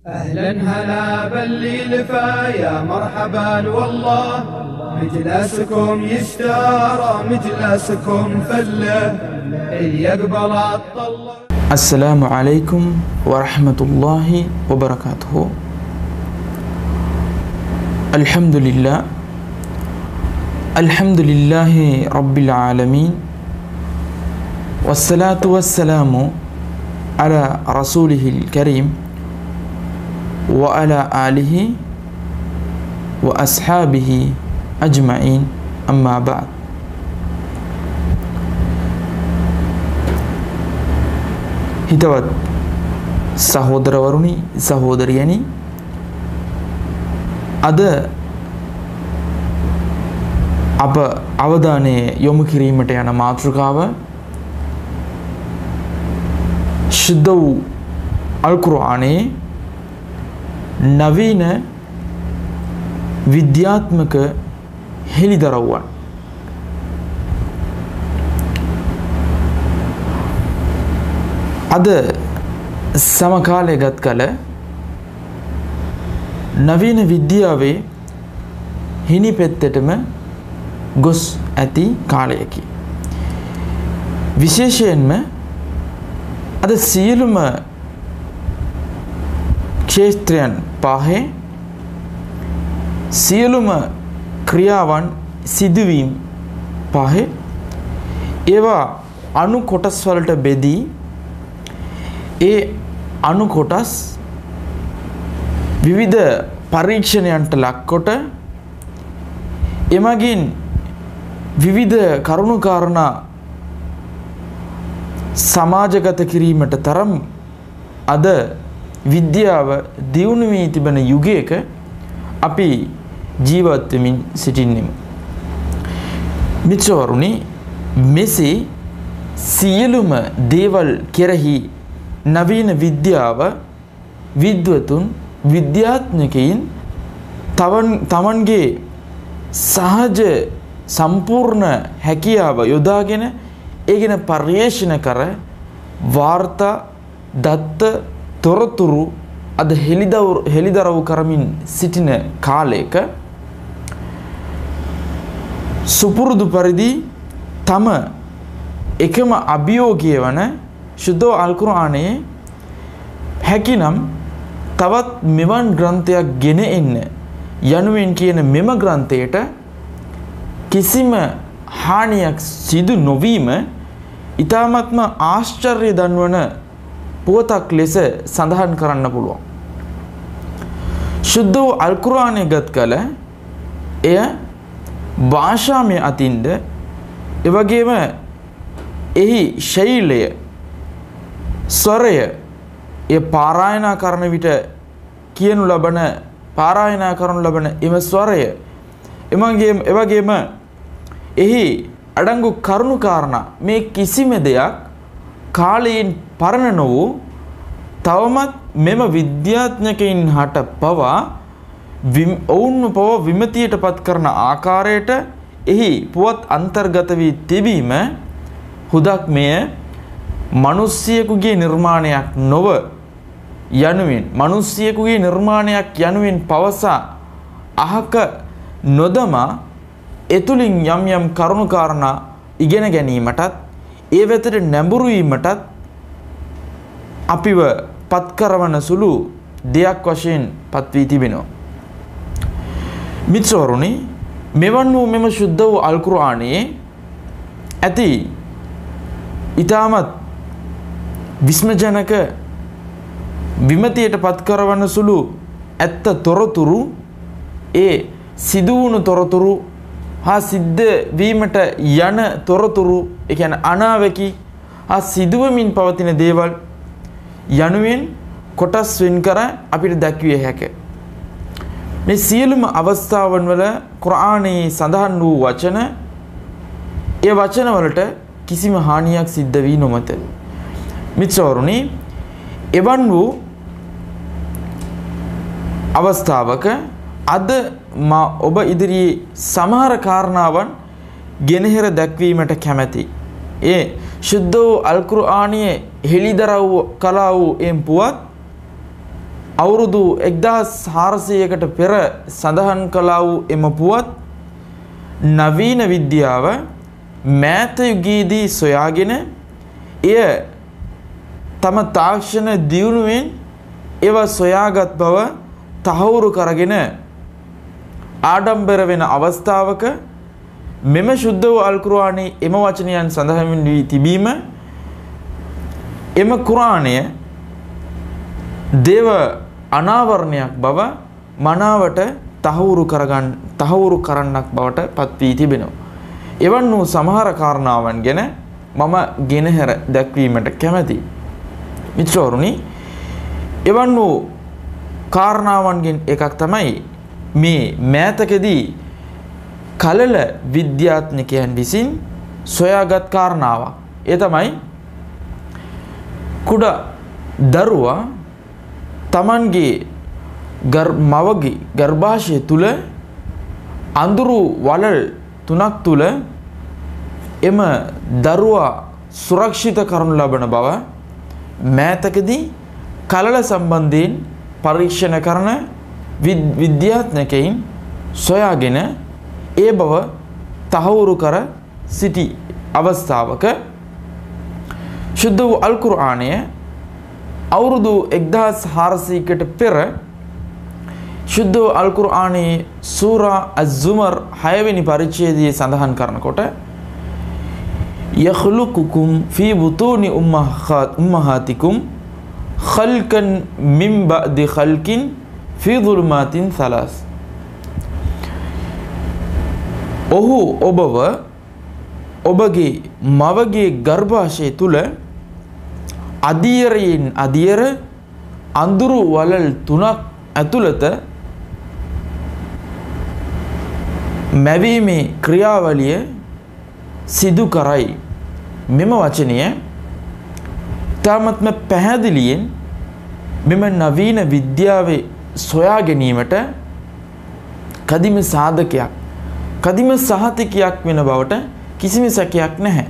أهلا هلا بالليل فيا مرحبا والله مجلسكم يشترى مجلسكم فله اللي يقبل الطلة. السلام عليكم ورحمة الله وبركاته. الحمد لله رب العالمين والصلاة والسلام على رسوله الكريم وعلى آله وأصحابه أجمعين أما بعد. හිතවත් සහෝදරවරුනි සහෝදරියනි, අද අප අවධානය යොමු කිරීමට යන මාතෘකාව ශුද්ධ වූ අල් කුර්ආනයේ නවීන විද්‍යාත්මක හෙළිදරව්වන්. අද සමකාලය ගත් කල නවීන විද්‍යාවේ හිණි පෙත්තටම ගොස් ඇති කාලයකි. විශේෂයෙන්ම අද සියලුම ක්ෂේත්‍රයන් පහේ සියලුම ක්‍රියාවන් සිදුවීම් පහේ ඒවා අණු කොටස් වලට බෙදී ඒ අණු කොටස් විවිධ පරීක්ෂණයන්ට ලක්කොට එමගින් විවිධ කරුණු කාරණා සමාජගත කිරීමට තරම් අද විද්‍යාව දියුණු වී තිබෙන යුගයක අපි ජීවත් වෙමින් සිටින්නෙමු. මිත්‍රවරුනි, මෙසේ සියලුම දේවල් කෙරෙහි නවීන විද්‍යාව විද්වතුන් විද්‍යාත්මකයින් තමන්ගේ සහජ සම්පූර්ණ හැකියාව යොදාගෙන ඒ ගැන පර්යේෂණ කර වාර්තා දත්ත තොරතුරු අද හෙළිදරව් කරමින් සිටින කාලයක සුපුරුදු පරිදි තම එකම අභියෝගය වන ශුද්ධ අල් කුර්ආනයේ හැකිනම් තවත් මෙවන් ග්‍රන්ථයක් ගෙන එන්න යනුවෙන් කියන මෙම ග්‍රන්ථයට කිසිම හානියක් සිදු නොවීම ඊ타මත්ම ආශ්චර්ය දන්වන පුවතක් ලෙස සඳහන් කරන්න පුළුවන්. ශුද්ධ වූ අල් කුර්ආනය ගත් කල එය භාෂාමය අතින්ද එවැගේම එහි ශෛලය ස්වරය ඒ පාරායනා කරන විට කියනු ලබන පාරායනා කරනු ලබන එම ස්වරය එවැගේම එහි අඩංගු කරුණු කාරණා මේ කිසිම දෙයක් කාලයෙන් පරණ නො වූ තවමත් මෙම විද්‍යාඥකයින් හට පවා ඔවුන්ව පවා විමතියට පත් කරන ආකාරයට එහි පුවත් අන්තර්ගත වී තිබීම හුදක් මෙය මිනිසියෙකුගේ නිර්මාණයක් නොව යනුවෙන් මිනිසියෙකුගේ නිර්මාණයක් යනුවෙන් පවසා අහක නොදමා එතුලින් යම් යම් කරුණු කාරණා ඉගෙන ගැනීමටත් ඒ වෙතට නැඹුරු වීමටත් අපිව පත් කරවන සුළු දෙයක් වශයෙන් පත් වී තිබෙනවා. මිත්‍රවරුනි, මෙවන් වූ මෙම ශුද්ධ වූ අල් කුර්ආනයේ ඇති ඊටමත් විස්මජනක විමතියට පත් කරවන සුළු ඇත්ත තොරතුරු ඒ සිදුවුණු තොරතුරු හා සිද්ධ වීමට යන තොරතුරු ඒ කියන්නේ අනාවැකි හා සිදුවමින් පවතින දේවල් යනුවෙන් කොටස් වෙන් කර අපිට දැක්විය හැකිය. මේ සියලුම අවස්ථාවන් වල කුර්ආනයේ සඳහන් වූ වචන ඒ වචන වලට කිසිම හානියක් සිද්ධ වී නොමැත. මිත්‍රවරුනි, එවන් වූ අවස්ථාවක අද මා ඔබ ඉදිරියේ සමහර කාරණාවන් ගෙනහැර දැක්වීමට කැමැති. ඒ ශුද්ධ වූ අල් කුර්ආනයේ හෙළිදරව් කළා වූ එම් පුවත් අවුරුදු 1400කට පෙර සඳහන් කළා වූ එම පුවත් නවීන විද්‍යාව මෑත යුගයේදී සොයාගෙන එය තම තාක්ෂණ දියුණුවෙන් ඒව සොයාගත් බව තහවුරු කරගෙන ආඩම්බර වෙන අවස්ථාවක මෙම ශුද්ධ වූ අල් කුර්ආනයේ එම වචනයන් සඳහන් වී තිබීම එම කුර්ආනය දේව අනාවරණයක් බව මනාවට තහවුරු කරන්නක් බවට පත් වී තිබෙනවා. එවන් වූ සමහර කාරණාවන් ගැන මම ගෙනහැර දැක්වීමට කැමැතියි. මිත්‍රවරුනි, එවන් වූ කාරණාවන්ගෙන් එකක් තමයි මේ මෑතකදී කලල විද්‍යාඥකයන් විසින් සොයාගත් කාරණාවක්. ඒ තමයි කුඩා දරුවා තමන්ගේ මවගේ ගර්භාෂය තුල අඳුරු වලල් 3ක් තුල එම දරුවා සුරක්ෂිත කරනු ලබන බව මෑතකදී කලල සම්බන්ධයෙන් පරීක්ෂණ කරන විද්‍යාඥකයින් සොයාගෙන ඒ බව තහවුරු කර සිටි අවස්ථාවක ශුද්ධ වූ අල් කුර්ආනය අවුරුදු 1400කට පෙර ශුද්ධ වූ අල් කුර්ආනයේ සූරා අස්-සුමර් 6 වෙනි පරිච්ඡේදයේ සඳහන් කරනකොට යඛ්ලුකුකුම් ෆී බුතූනි උම්මහාතිකුම් ඛල්කන් මින් බഅදි ඛල්කින් ෆී දුල්මාතින් සලාස්. ඔහු ඔබව ඔබගේ මවගේ ගර්භාෂය තුල අදියරයෙන් අදියර අඳුරු වලල් 3ක් ඇතුළත මැවීමේ ක්‍රියාවලිය සිදු කරයි. මෙම වචනය තාමත්ම පැහැදිලියෙන් මෙම නවීන විද්‍යාවේ සොයා ගැනීමට කදිම සාධකයක් කදිම සහතිකයක් වෙන බවට කිසිම සැකයක් නැහැ.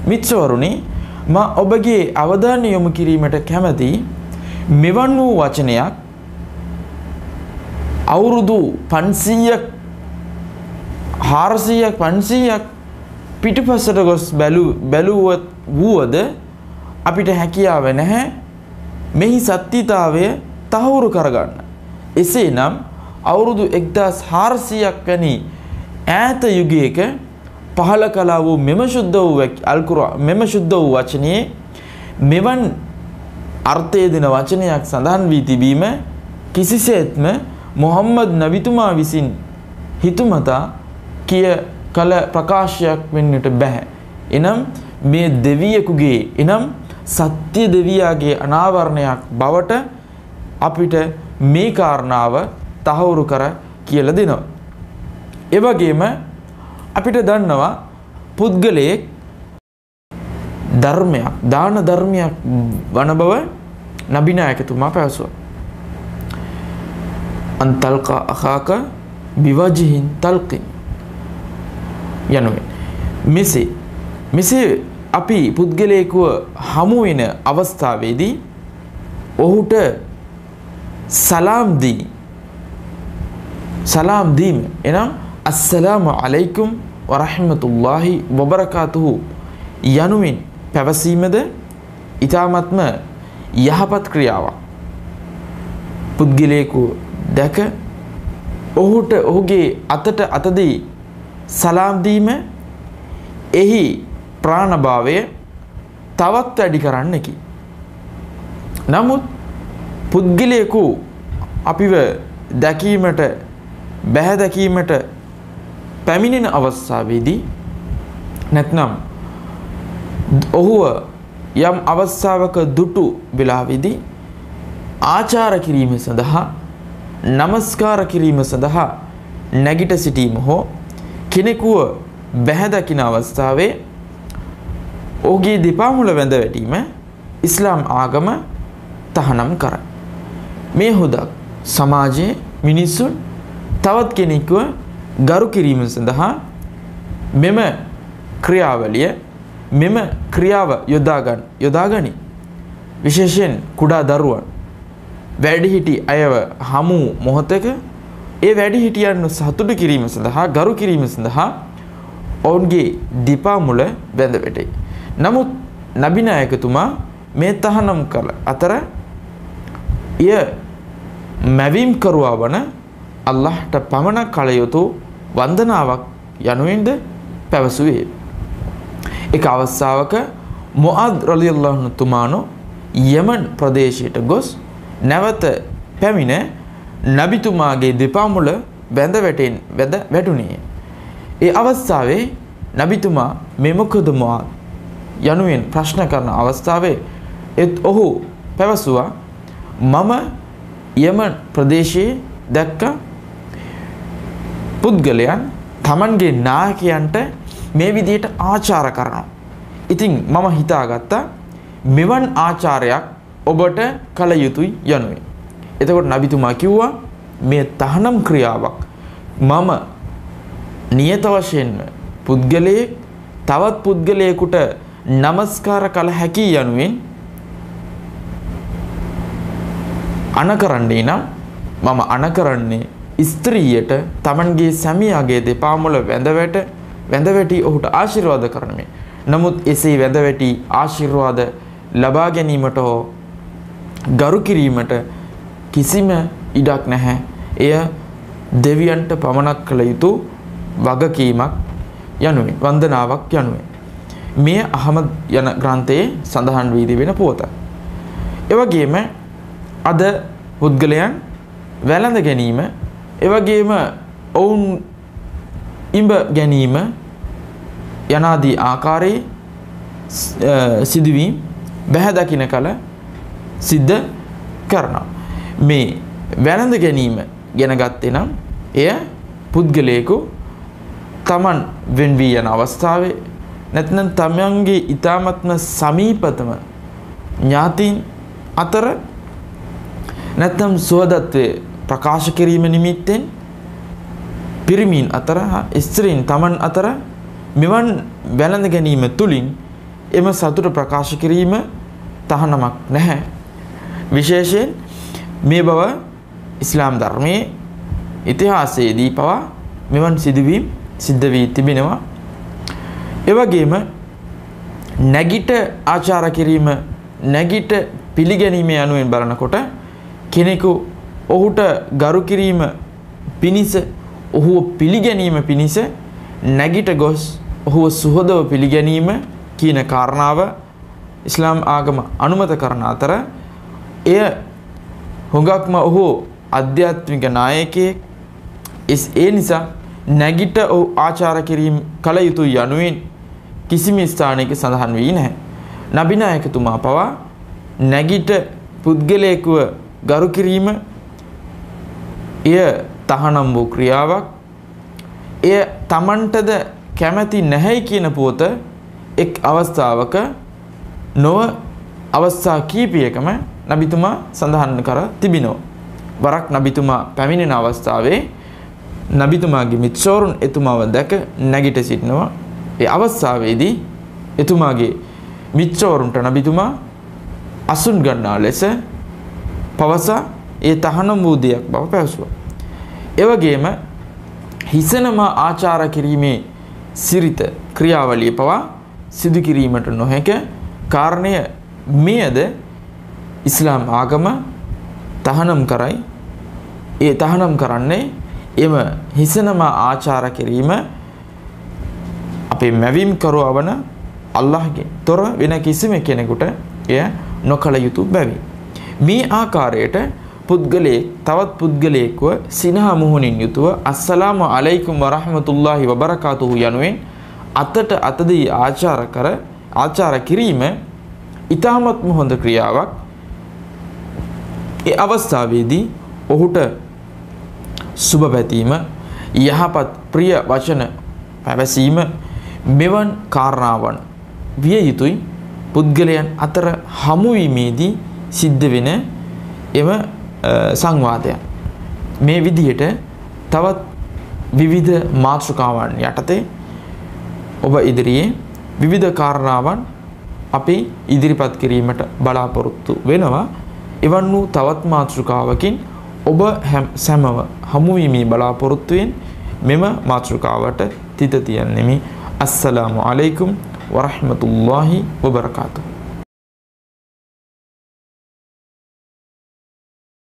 මිත්‍රවරුනි, මා ඔබගේ අවධානය යොමු කිරීමට කැමැති මෙවන් වූ වචනයක් අවුරුදු 500ක් 400ක් 500ක් පිටුපසට ගොස් බැලුවත් වුවද අපිට හැකියාව නැහැ මෙහි සත්‍යතාවය තහවුරු කරගන්න. එසේනම් අවුරුදු 1400ක් වැනි ඈත යුගයක පහළ කළා වූ මෙම ශුද්ධ වූ අල් කුර්ආන් මෙම ශුද්ධ වූ වචනයේ මෙවන් අර්ථය දෙන වචනයක් සඳහන් වී තිබීම කිසිසේත්ම මුහම්මද් නබිතුමා විසින් හිතුමතා කළ ප්‍රකාශයක් වෙන්නට බෑ. එනම් මේ දෙවියෙකුගේ එනම් සත්‍ය දෙවියාගේ අනාවරණයක් බවට අපිට මේ කාරණාව තහවුරු කර කියලා දෙනවා. ඒ වගේම අපිට දන්නවා පුද්ගලයෙක් ධර්මයක් දාන ධර්මයක් වන බව නබිනායකතුමා පැවසුවා. අන්තල්ක අඛාක බිවජහින් තල්කින් යනුවෙන් මෙසේ අපි පුද්ගලයෙකුව හමු වෙන අවස්ථාවේදී ඔහුට සලාම් දීම එනම් අස්සලාමු අලයිකුම් වරහමතුල්ලාහි වබරකාතුහු යනුවෙන් පැවසීමද ඊ타මත්ම යහපත් ක්‍රියාවක්. පුද්ගලයෙකු දැක ඔහුට ඔහුගේ අතට අතදී සලාම් දීම එහි ප්‍රාණභාවය තවත් වැඩි කරන්නකි. නමුත් පුද්ගලයෙකු අපිව දැකීමට බැහැ දැකීමට පැමිණෙන අවස්ථාවේදී නැත්නම් ඔහුව යම් අවස්ථාවක දුටු වෙලාවේදී ආචාර කිරීම සඳහා නමස්කාර කිරීම සඳහා නැගිට සිටීම හෝ කෙනෙකුව බැහැ දකින අවස්ථාවේ ඔහුගේ දෙපා මුල වැඳ වැටීම ඉස්ලාම් ආගම තහනම් කරයි. මේ හුදක් සමාජයේ මිනිසුන් තවත් කෙනෙකුව ගරු කිරීම සඳහා මෙම ක්‍රියාවලිය මෙම ක්‍රියාව යොදාගනි. විශේෂයෙන් කුඩා දරුවන් වැඩිහිටි අයව හමු මොහොතක ඒ වැඩිහිටියන් සතුටු කිරීම සඳහා ගරු කිරීම සඳහා ඔවුන්ගේ දිපා මුල බැඳ වැටේ. නමුත් නබි නායකතුමා මේ තහනම් කළ අතර ය මැවීම් කරුවා වන අල්ලාහ්ට පමණක් කළ යුතු වන්දනාවක් යනුවෙන්ද පැවසුවේ. එක අවස්ථාවක මුආද් රලියල්ලාහු අන්හු තුමානෝ යමන් ප්‍රදේශයට ගොස් නැවත පැමිණ නබිතුමාගේ දෙපා මුල බැඳ වැටුණේ. ඒ අවස්ථාවේ නබිතුමා මේ මොකද මුආද් යනුවෙන් ප්‍රශ්න කරන අවස්ථාවේ ඔහු පැවසුවා මම යමන් ප්‍රදේශයේ දැක්ක පුද්ගලයන් තමන්ගේ නායකයන්ට මේ විදිහට ආචාර කරනවා. ඉතින් මම හිතාගත්තා මෙවන් ආචාරයක් ඔබට කළ යුතුයි යනුවෙන්. එතකොට නබිතුමා කිව්වා මේ තහනම් ක්‍රියාවක් මම නියත වශයෙන්ම පුද්ගලයේ තවත් පුද්ගලයෙකුට නමස්කාර කළ හැකි යනුවෙන් අනකරන්නේ නම් මම අනකරන්නේ ස්ත්‍රියට තමන්ගේ සැමියාගේ දෙපා මුල වැඳ ඔහුට ආශිර්වාද කරන්නේ. නමුත් එසේ වැඳ ආශිර්වාද ලබා ගැනීමට හෝ ගරු කිරීමට කිසිම ඉඩක් නැහැ. එය දෙවියන්ට පමණක් කළ යුතු වගකීමක් යනුවෙන් වන්දනාවක් යනුවෙන් මේ අහමද් යන ග්‍රන්ථයේ සඳහන් වී තිබෙන පුවත. එවැගේම අද පුද්ගලයන් වැළඳ ගැනීම එවැගේම ඔවුන් ඉඹ ගැනීම යනාදී ආකාරයේ සිදුවීම් බැහැ දකින කල සිද්ධ කරනවා. මේ වැළඳ ගැනීම ගැන ගත්තේ නම් එය පුද්ගලයෙකු තමන් වෙන් වී යන අවස්ථාවේ නැත්නම් තමන්ගේ ඊ타මත්ම සමීපතම ඥාතීන් අතර නැත්නම් සුවදත්වයේ ප්‍රකාශ කිරීම නිමිත්තෙන් පිරිමින් අතර ස්ත්‍රීන් තමන් අතර මෙවන් වැළඳ ගැනීම තුලින් එම සතුට ප්‍රකාශ කිරීම තහනමක් නැහැ. විශේෂයෙන් මේ බව ඉස්ලාම් ධර්මයේ ඉතිහාසයේදී පවා මෙවන් සිදුවීම් සිද්ධ වී තිබෙනවා. එවැගේම නැගිට ආචාර කිරීම නැගිට පිළිගැනීම යනුවෙන් බලනකොට කෙනෙකු ඔහුට ගරු කිරීම පිණිස ඔහුව පිළිගැනීම පිණිස නැගිට ගොස් ඔහුව සුහදව පිළිගැනීම කියන කාරණාව ඉස්ලාම් ආගම අනුමත කරන අතර එය හුඟක්ම ඔහු ආධ්‍යාත්මික නායකයෙක් ඒ නිසා නැගිට ඔහු ආචාර කිරීම කළ යුතු යනුවෙන් කිසිම ස්ථානයක සඳහන් වී නැහැ. නබි නායකතුමා පවා නැගිට පුද්ගලයෙකුව ගරු කිරීම එය තහනම් වූ ක්‍රියාවක්. එය තමන්ටද කැමැති නැහැයි කියන පුවත එක් අවස්ථාවක නොව අවස්ථා කීපයකම නබිතුමා සඳහන් කර තිබෙනවා. වරක් නබිතුමා පැමිණෙන අවස්ථාවේ නබිතුමාගේ මිත්‍රවරුන් එතුමාව දැක නැගිට සිටිනවා. ඒ අවස්ථාවේදී එතුමාගේ මිත්‍රවරුන්ට නබිතුමා අසුන් ගන්නා ලෙස පවසා ඒ තහනම් වූ දෙයක් බව පැවසුවා. එවැගේම හිසනම ආචාර කිරීමේ සිරිත ක්‍රියාවලිය පවා සිදු කිරීමට නොහැක කාරණය මෙයද ඉස්ලාම් ආගම තහනම් කරයි. ඒ තහනම් කරන්නේ එම හිසනම ආචාර කිරීම අපේ මැවීම් කරුවවන අල්ලාහ්ගේ තොර වෙන කිසිම කෙනෙකුට එය නොකළ යුතු බැවි. මේ ආකාරයට පුද්ගලයෙක් තවත් පුද්ගලයෙක්ව සිනහ මුහුණින් යුතුව අස්සලාමු අලයිකුම් වරහමතුල්ලාහි වබරකාතුහු යනුවෙන් අතට අතදී ආචාර කිරීම ඊටමත්ම හොඳ ක්‍රියාවක්. ඒ අවස්ථාවේදී ඔහුට සුබ පැතීම යහපත් ප්‍රිය වචන පැවසීම මෙවන් කාරණාවන් විය යුතුයි. පුද්ගලයන් අතර හමුවීමේදී සිද්ධ වෙන එම සංවාදයන් මේ විදිහට තවත් විවිධ මාතෘකාවන් යටතේ ඔබ ඉදිරියේ විවිධ කාරණාවන් අපි ඉදිරිපත් කිරීමට බලාපොරොත්තු වෙනවා. එවන් වූ තවත් මාතෘකාවකින් ඔබ සැමව හමුවීමේ බලාපොරොත්තුවෙන් මෙම මාතෘකාවට තිත තියන්නෙමි. අස්සලාමු අලයිකුම් වරහ්මතුල්ලාහි වබරකාතුහු.